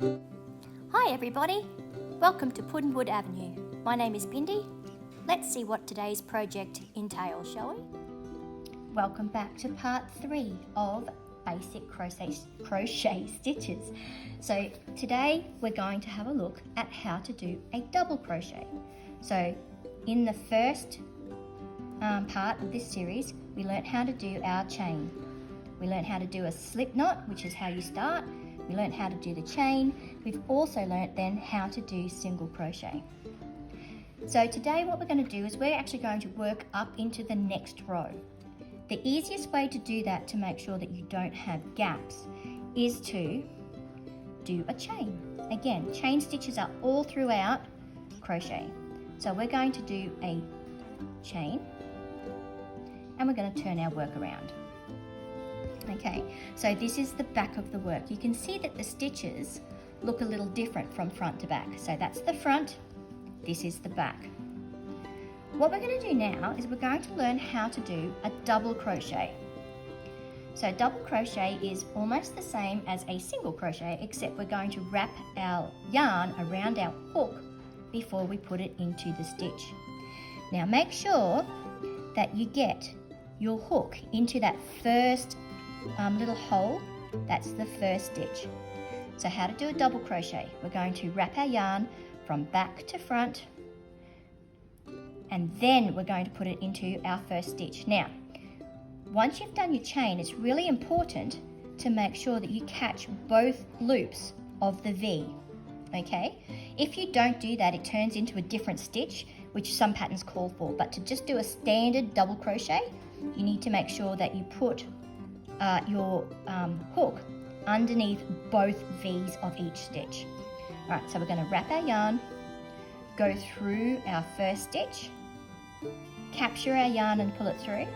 Hi everybody, welcome to Puddinwood Avenue. My name is Bindi. Let's see what today's project entails, shall we? Welcome back to part 3 of basic crochet stitches. So today we're going to have a look at how to do a double crochet. So in the first part of this series, we learnt how to do our chain. We learnt how to do a slip knot, which is how you start. We learnt how to do the chain. We've also learnt then how to do single crochet. So today what we're going to do is we're actually going to work up into the next row. The easiest way to do that to make sure that you don't have gaps is to do a chain. Again, chain stitches are all throughout crochet. So we're going to do a chain and we're going to turn our work around. Okay, so this is the back of the work. You can see that the stitches look a little different from front to back. So that's the front, this is the back. What we're going to do now is we're going to learn how to do a double crochet. So double crochet is almost the same as a single crochet, except we're going to wrap our yarn around our hook before we put it into the stitch. Now make sure that you get your hook into that first little hole. That's the first stitch. So how to do a double crochet? We're going to wrap our yarn from back to front, and then we're going to put it into our first stitch. Now, once you've done your chain, it's really important to make sure that you catch both loops of the V, okay? If you don't do that, it turns into a different stitch, which some patterns call for. But to just do a standard double crochet, you need to make sure that you put your hook underneath both V's of each stitch. All right, so we're going to wrap our yarn, go through our first stitch, capture our yarn and pull it through,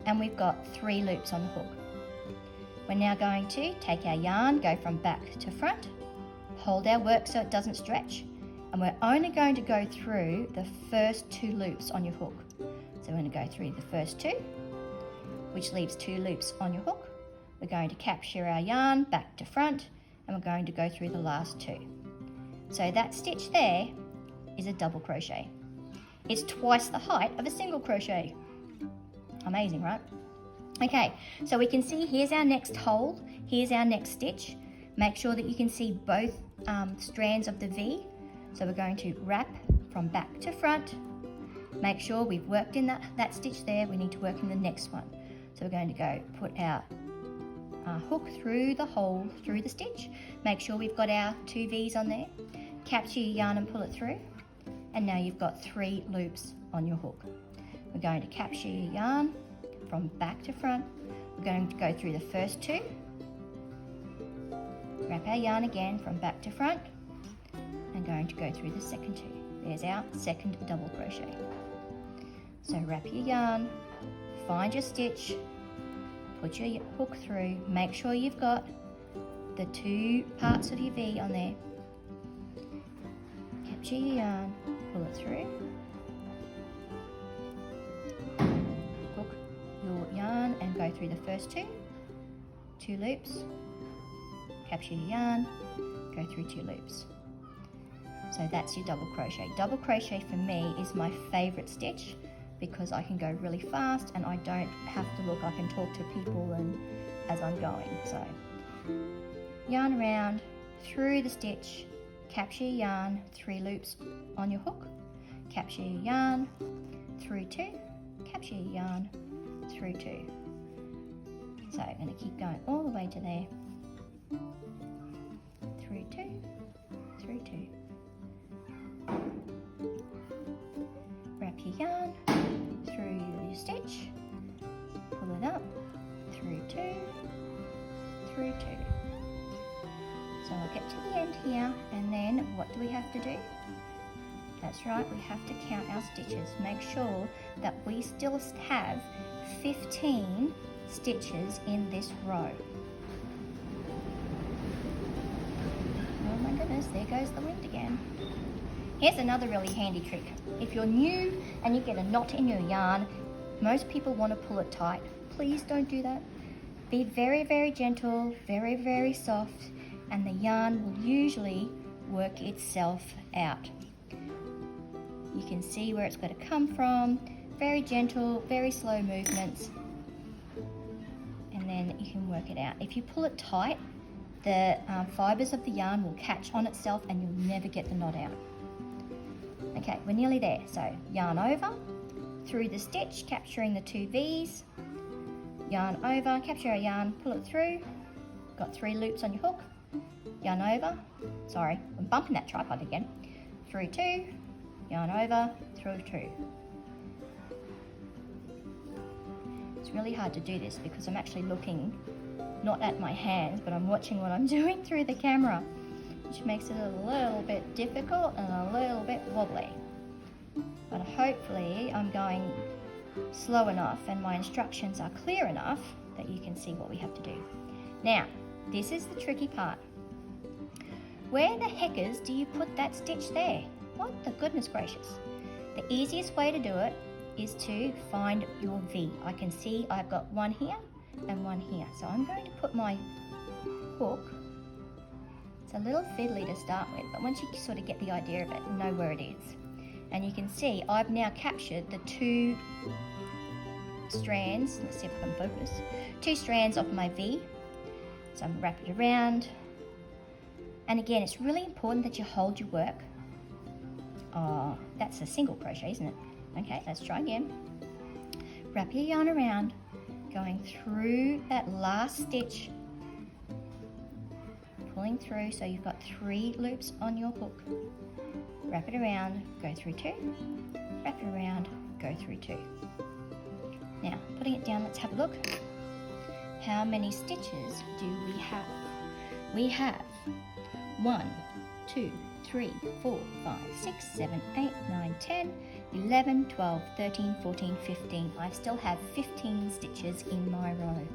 and we've got 3 loops on the hook. We're now going to take our yarn, go from back to front, hold our work so it doesn't stretch, and we're only going to go through the first 2 loops on your hook. So we're going to go through the first 2, which leaves 2 loops on your hook. We're going to capture our yarn back to front, and we're going to go through the last 2. So that stitch there is a double crochet. It's twice the height of a single crochet. Amazing, right? Okay, so we can see here's our next hole, here's our next stitch. Make sure that you can see both strands of the V. So we're going to wrap from back to front. Make sure we've worked in that stitch there. We need to work in the next one. So we're going to go put our hook through the hole, through the stitch. Make sure we've got our 2 V's on there. Capture your yarn and pull it through. And now you've got 3 loops on your hook. We're going to capture your yarn from back to front. We're going to go through the first 2. Wrap our yarn again from back to front. And going to go through the second 2. There's our second double crochet. So wrap your yarn, find your stitch, put your hook through, make sure you've got the 2 parts of your V on there. Capture your yarn, pull it through, hook your yarn and go through the first 2 loops, capture your yarn, go through 2 loops. So that's your double crochet. Double crochet for me is my favourite stitch because I can go really fast and I don't have to look. I can talk to people and as I'm going. So yarn around, through the stitch, capture your yarn, 3 loops on your hook, capture your yarn, through 2, capture your yarn, through 2. So I'm going to keep going all the way to there, through 2, through 2. Wrap your yarn, through your stitch, pull it up, through 2, through 2. So we'll get to the end here, and then what do we have to do? That's right, we have to count our stitches. Make sure that we still have 15 stitches in this row. Oh my goodness, there goes the wind again. Here's another really handy trick. If you're new and you get a knot in your yarn, most people want to pull it tight. Please don't do that. Be very, very gentle, very, very soft. and the yarn will usually work itself out. You can see where it's got to come from, very gentle, very slow movements, and then you can work it out. If you pull it tight, the fibres of the yarn will catch on itself and you'll never get the knot out. Okay, we're nearly there. So yarn over, through the stitch, capturing the 2 V's, yarn over, capture a yarn, pull it through, got 3 loops on your hook, yarn over, sorry, I'm bumping that tripod again, through 2, yarn over, through 2. It's really hard to do this because I'm actually looking not at my hands, but I'm watching what I'm doing through the camera, which makes it a little bit difficult and a little bit wobbly. But hopefully I'm going slow enough and my instructions are clear enough that you can see what we have to do. Now, this is the tricky part. Where the heckers do you put that stitch there? What the goodness gracious. The easiest way to do it is to find your V. I can see I've got one here and one here. So I'm going to put my hook. It's a little fiddly to start with, but once you sort of get the idea of it and know where it is. And you can see I've now captured the 2 strands, let's see if I can focus, 2 strands of my V. So I'm wrap it around. And again, it's really important that you hold your work. Oh, that's a single crochet, isn't it? Okay, let's try again. Wrap your yarn around, going through that last stitch, pulling through so you've got 3 loops on your hook. Wrap it around, go through 2, wrap it around, go through 2. Now, putting it down, let's have a look. How many stitches do we have? We have 1, 2, 3, 4, 5, 6, 7, 8, 9, 10, 11, 12, 13, 14, 15. I still have 15 stitches in my row.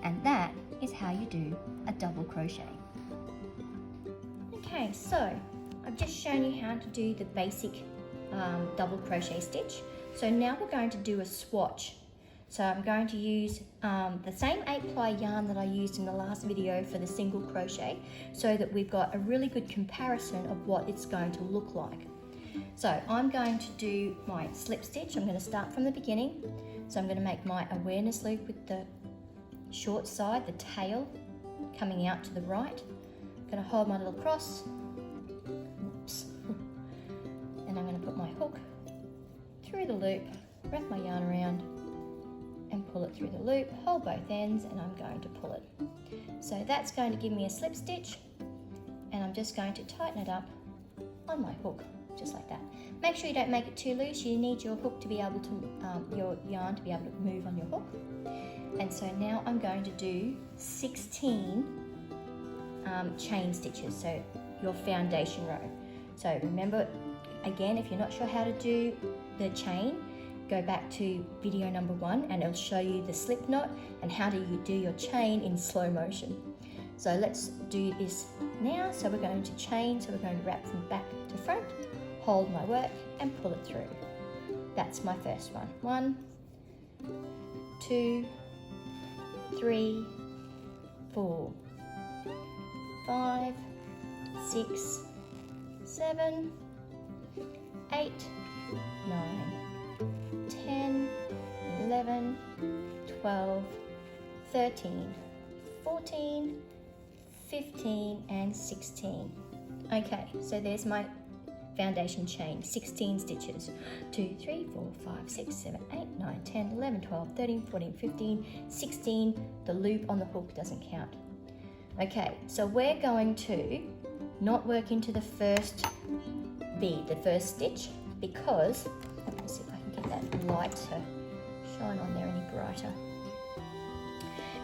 And that is how you do a double crochet. Okay, so I've just shown you how to do the basic double crochet stitch. So now we're going to do a swatch. So I'm going to use the same 8-ply yarn that I used in the last video for the single crochet, so that we've got a really good comparison of what it's going to look like. So I'm going to do my slip stitch. I'm going to start from the beginning. So I'm going to make my awareness loop with the short side, the tail coming out to the right. I'm going to hold my little cross. Oops. And I'm going to put my hook through the loop, wrap my yarn around and pull it through the loop, hold both ends, and I'm going to pull it. So that's going to give me a slip stitch, and I'm just going to tighten it up on my hook, just like that. Make sure you don't make it too loose. You need your hook to be able to, your yarn to be able to move on your hook. And so now I'm going to do 16 chain stitches, so your foundation row. So remember, again, if you're not sure how to do the chain, go back to video number 1 and it'll show you the slip knot and how do you do your chain in slow motion. So let's do this now. So we're going to chain, so we're going to wrap from back to front, hold my work and pull it through. That's my first one. 1, 2, 3, 4, 5, 6, 7, 8, 9, 10, 11, 12, 13, 14, 15 and 16. Okay, so there's my foundation chain, 16 stitches. 2, 3, 4, 5, 6, 7, 8, 9, 10, 11, 12, 13, 14, 15, 16. The loop on the hook doesn't count. Okay, so we're going to not work into the first bead, the first stitch, because, let me see if I can get that light to shine on there any brighter,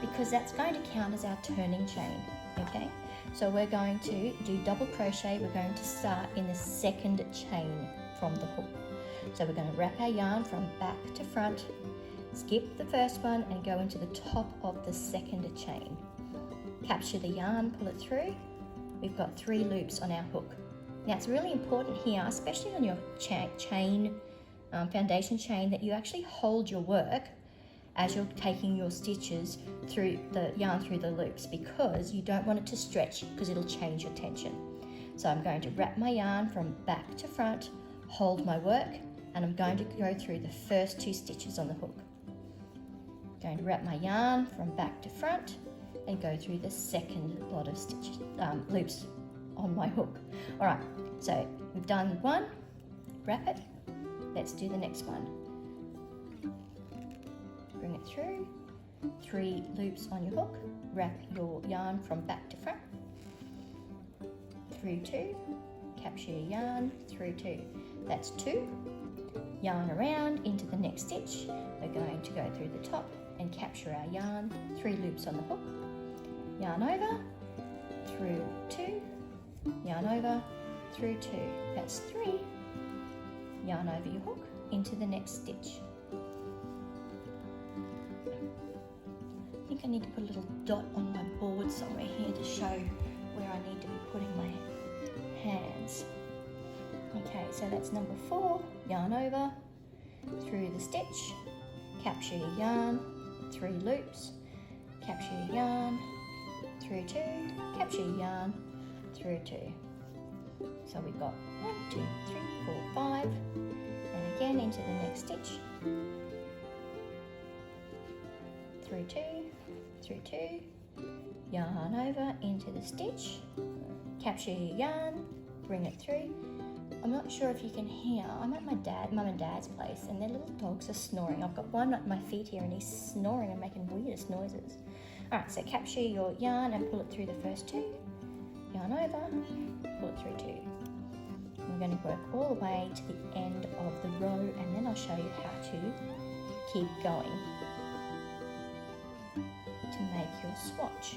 because that's going to count as our turning chain. Okay, so we're going to do double crochet. We're going to start in the second chain from the hook. So we're going to wrap our yarn from back to front, skip the first one and go into the top of the second chain. Capture the yarn, pull it through. We've got 3 loops on our hook. Now it's really important here, especially on your chain, foundation chain, that you actually hold your work as you're taking your stitches through the yarn through the loops, because you don't want it to stretch because it'll change your tension. So I'm going to wrap my yarn from back to front, hold my work, and I'm going to go through the first 2 stitches on the hook. Going to wrap my yarn from back to front and go through the second lot of stitches, loops on my hook. All right, so we've done one, wrap it. Let's do the next one. Bring it through, 3 loops on your hook, wrap your yarn from back to front, through 2, capture your yarn, through 2. That's 2. Yarn around into the next stitch. We're going to go through the top and capture our yarn, 3 loops on the hook, yarn over, through 2, yarn over, through 2. That's 3. Yarn over your hook into the next stitch. I think I need to put a little dot on my board somewhere here to show where I need to be putting my hands. Okay, so that's number 4, yarn over, through the stitch, capture your yarn, 3 loops, capture your yarn, through 2, capture your yarn, through 2. So we've got 1, 2, 3, 4, 5, and again into the next stitch, through 2, through 2, yarn over into the stitch, capture your yarn, bring it through. I'm not sure if you can hear, I'm at my mum and dad's place, and their little dogs are snoring. I've got one at my feet here and he's snoring and making weirdest noises. Alright, so capture your yarn and pull it through the first 2, yarn over, pull it through 2. We're going to work all the way to the end of the row, and then I'll show you how to keep going to make your swatch.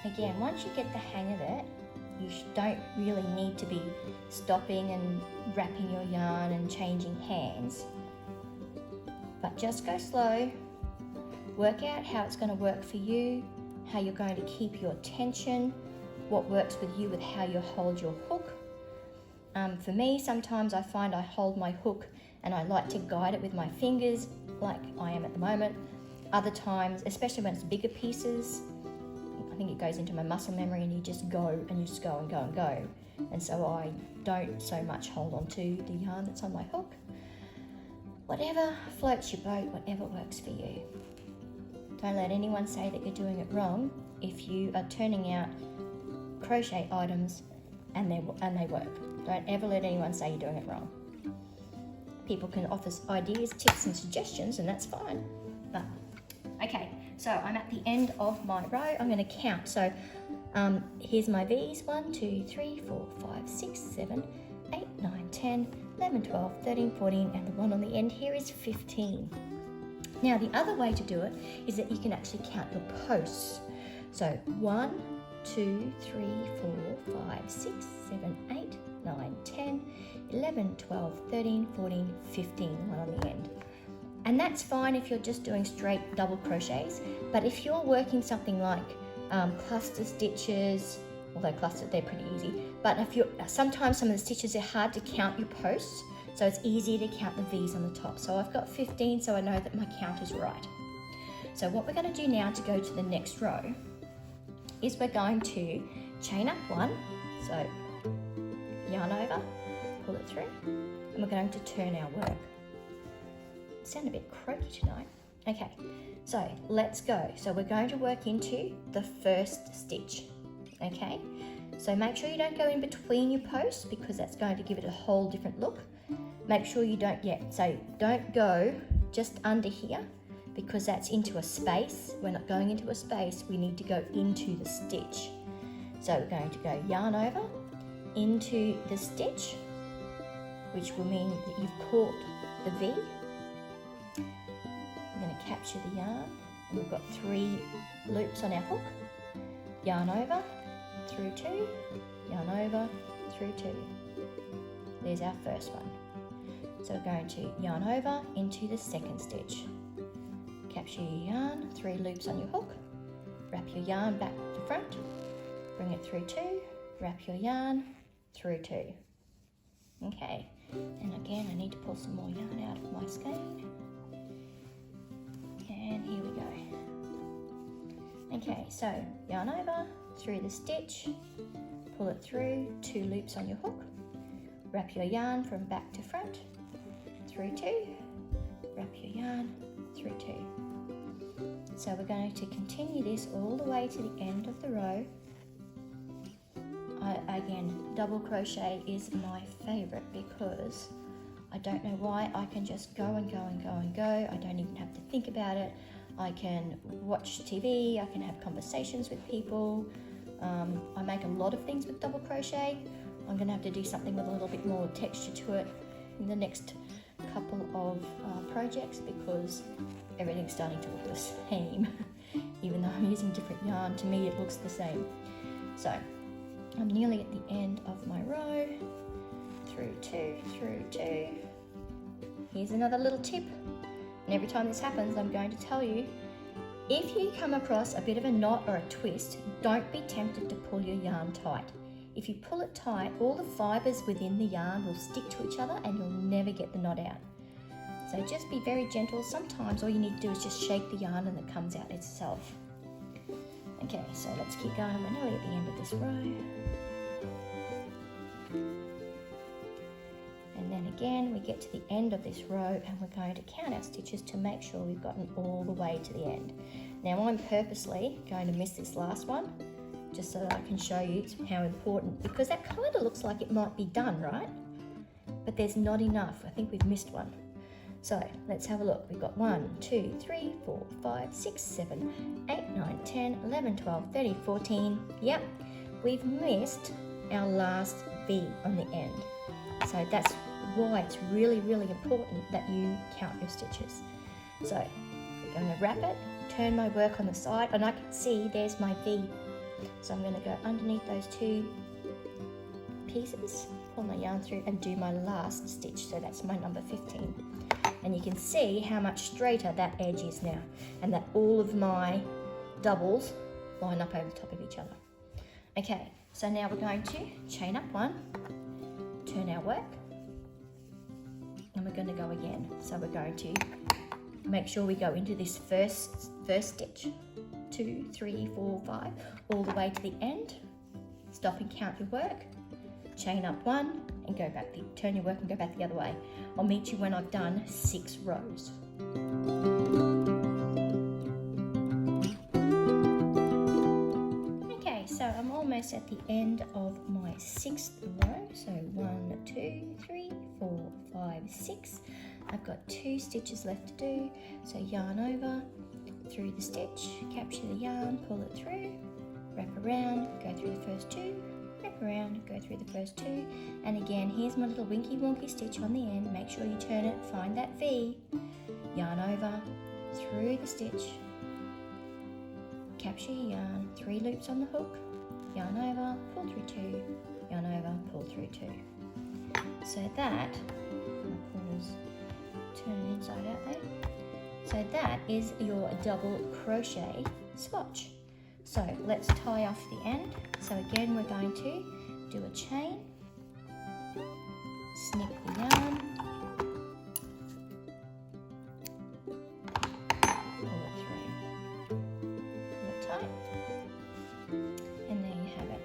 Again, once you get the hang of it, you don't really need to be stopping and wrapping your yarn and changing hands. But just go slow, work out how it's going to work for you, how you're going to keep your tension, what works with you with how you hold your hook. For me, sometimes I find I hold my hook and I like to guide it with my fingers like I am at the moment. Other times, especially when it's bigger pieces, I think it goes into my muscle memory and you just go and you just go and go and go. And so I don't so much hold on to the yarn that's on my hook. Whatever floats your boat, whatever works for you. Don't let anyone say that you're doing it wrong if you are turning out crochet items and they work. Don't ever let anyone say you're doing it wrong. People can offer ideas, tips and suggestions, and that's fine. But okay, so I'm at the end of my row. I'm going to count. So here's my V's. 1, 2, 3, 4, 5, 6, 7, 8, 9, 10, 11, 12, 13, 14, and the one on the end here is 15. Now the other way to do it is that you can actually count your posts. So 1, 2, 3, 4, 5, 6, 7, 8, 9, 10, 11, 12, 13, 14, 15, the one on the end. And that's fine if you're just doing straight double crochets, but if you're working something like cluster stitches, although cluster, they're pretty easy, but if you're, sometimes some of the stitches are hard to count your posts, so it's easier to count the V's on the top. So I've got 15, so I know that my count is right. So what we're going to do now to go to the next row is we're going to chain up 1, so yarn over, pull it through, and we're going to turn our work. Sound a bit croaky tonight. Okay, so let's go. So we're going to work into the first stitch. Okay, so make sure you don't go in between your posts because that's going to give it a whole different look. Make sure you don't so don't go just under here because that's into a space. We're not going into a space, we need to go into the stitch. So we're going to go yarn over into the stitch, which will mean that you've caught the V. I'm going to capture the yarn, and we've got 3 loops on our hook. Yarn over, through 2, yarn over, through 2. There's our first one. So we're going to yarn over into the second stitch. Capture your yarn, 3 loops on your hook, wrap your yarn back to front, bring it through 2, wrap your yarn, through 2. Okay, and again I need to pull some more yarn out of my skein. And here we go. Okay, so yarn over, through the stitch, pull it through, 2 loops on your hook, wrap your yarn from back to front, through 2, wrap your yarn, through 2. So we're going to continue this all the way to the end of the row. Again, double crochet is my favorite because I don't know why, I can just go and go and go and go. I don't even have to think about it. I can watch TV, I can have conversations with people. I make a lot of things with double crochet. I'm going to have to do something with a little bit more texture to it in the next couple of projects because everything's starting to look the same. Even though I'm using different yarn, to me it looks the same. So I'm nearly at the end of my row. Through 2, through 2. Here's another little tip. And every time this happens, I'm going to tell you, if you come across a bit of a knot or a twist, don't be tempted to pull your yarn tight. If you pull it tight, all the fibres within the yarn will stick to each other and you'll never get the knot out. So just be very gentle. Sometimes all you need to do is just shake the yarn and it comes out itself. Okay, so let's keep going. We're nearly at the end of this row. And then again, we get to the end of this row and we're going to count our stitches to make sure we've gotten all the way to the end. Now I'm purposely going to miss this last one, just so that I can show you how important, because that kind of looks like it might be done, right? But there's not enough. I think we've missed one. So let's have a look. We've got 1, 2, 3, 4, 5, 6, 7, 8, 9, 10, 11, 12, 13, 14. Yep, we've missed our last V on the end. So that's why it's really, really important that you count your stitches. So I'm going to wrap it, turn my work on the side, and I can see there's my V. So I'm going to go underneath those 2 pieces, pull my yarn through and do my last stitch. So that's my number 15. And you can see how much straighter that edge is now, and that all of my doubles line up over the top of each other. Okay, so now we're going to chain up 1, turn our work, and we're going to go again. So we're going to make sure we go into this first stitch, 2, 3, 4, 5, all the way to the end. Stop and count your work, chain up 1 and go back, turn your work and go back the other way. I'll meet you when I've done 6 rows. Okay, so I'm almost at the end of my 6th row. So 1, 2, 3, 4, 5, 6. I've got 2 stitches left to do. So yarn over, through the stitch, capture the yarn, pull it through, wrap around, go through the first 2, wrap around, go through the first 2, and again, here's my little winky wonky stitch on the end. Make sure you turn it, find that V, yarn over, through the stitch, capture your yarn, 3 loops on the hook, yarn over, pull through 2, yarn over, pull through 2. So that, my corners turn inside out there. So that is your double crochet swatch. So let's tie off the end. So again, we're going to do a chain, snip the yarn, pull it through, pull it tight, and there you have it.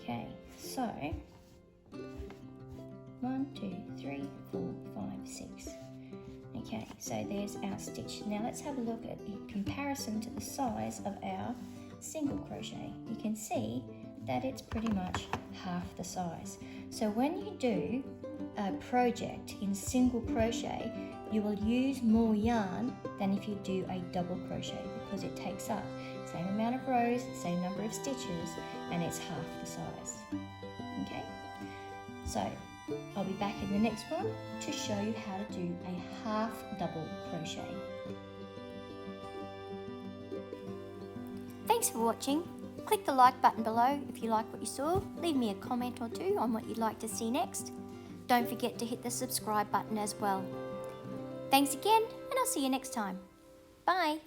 Okay, so 1, 2, 3, 4, 5, 6. Okay, so there's our stitch. Now let's have a look at in comparison to the size of our single crochet. You can see that it's pretty much half the size. So when you do a project in single crochet, you will use more yarn than if you do a double crochet, because it takes up the same amount of rows, same number of stitches, and it's half the size. Okay, so I'll be back in the next one to show you how to do a half double crochet. Thanks for watching. Click the like button below if you like what you saw. Leave me a comment or 2 on what you'd like to see next. Don't forget to hit the subscribe button as well. Thanks again, and I'll see you next time. Bye.